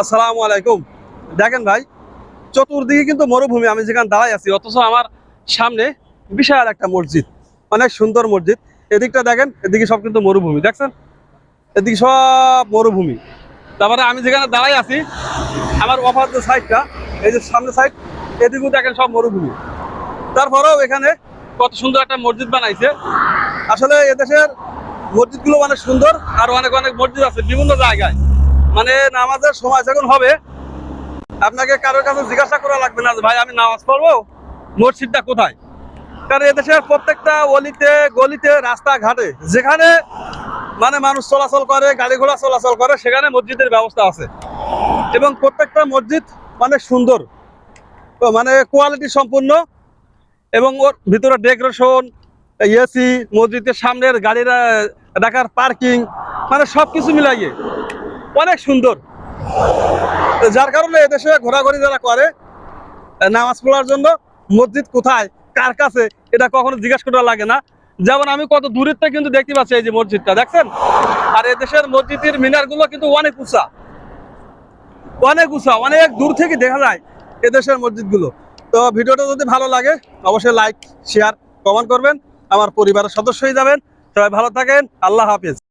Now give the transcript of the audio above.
আসসালামু আলাইকুম। দেখেন ভাই, চতুর্দিকে কিন্তু মরুভূমি। আমি যেখানে দাঁড়াই আছি, অথচ আমার সামনে বিশাল একটা মসজিদ, অনেক সুন্দর মসজিদ। এদিকটা দেখেন, এদিকে সব কিন্তু মরুভূমি, দেখছেন? এদিকে সব মরুভূমি। তারপরে আমি যেখানে দাঁড়াই আছি, আমার অপার যে সাইডটা, এই যে সামনে সাইড, এদিকেও দেখেন সব মরুভূমি। তারপরেও এখানে কত সুন্দর একটা মসজিদ বানাইছে। আসলে এদেশের মসজিদগুলো অনেক সুন্দর, আর অনেক অনেক মসজিদ আছে বিভিন্ন জায়গায়। মানে নামাজের সময় যখন হবে, আপনাকে কারোর কাছে জিজ্ঞাসা করা লাগবে না যে ভাই আমি নামাজ পড়বো, মসজিদটা কোথায়। কারণ এদেশের প্রত্যেকটা অলিতে গলিতে রাস্তাঘাটে যেখানে মানে মানুষ চলাচল করে, গাড়ি ঘোড়া চলাচল করে, সেখানে মসজিদের ব্যবস্থা আছে। এবং প্রত্যেকটা মসজিদ অনেক সুন্দর, মানে কোয়ালিটি সম্পূর্ণ। এবং ওর ভিতরে ডেকোরেশন, এসি, মসজিদের সামনের গাড়ির রাখার পার্কিং, মানে সবকিছু মিলাইয়ে অনেক সুন্দর। যার কারণে এদেশে ঘোরাঘুরি যারা করে নামাজ পড়ার জন্য, মসজিদ কোথায় কার কাছে এটা কখনো জিজ্ঞাসা করা লাগে না। যেমন আমি কত দূরের থেকে কিন্তু দেখতে পাচ্ছি এই যে মসজিদটা, দেখছেন? আর এদেশের মসজিদের মিনারগুলো কিন্তু অনেক উঁচা, অনেক উঁচা, অনেক দূর থেকে দেখা যায় এদেশের মসজিদগুলো। তো ভিডিওটা যদি ভালো লাগে অবশ্যই লাইক, শেয়ার, কমেন্ট করবেন। আমার পরিবারের সদস্য হয়ে যাবেন। সবাই ভালো থাকেন। আল্লাহ হাফেজ।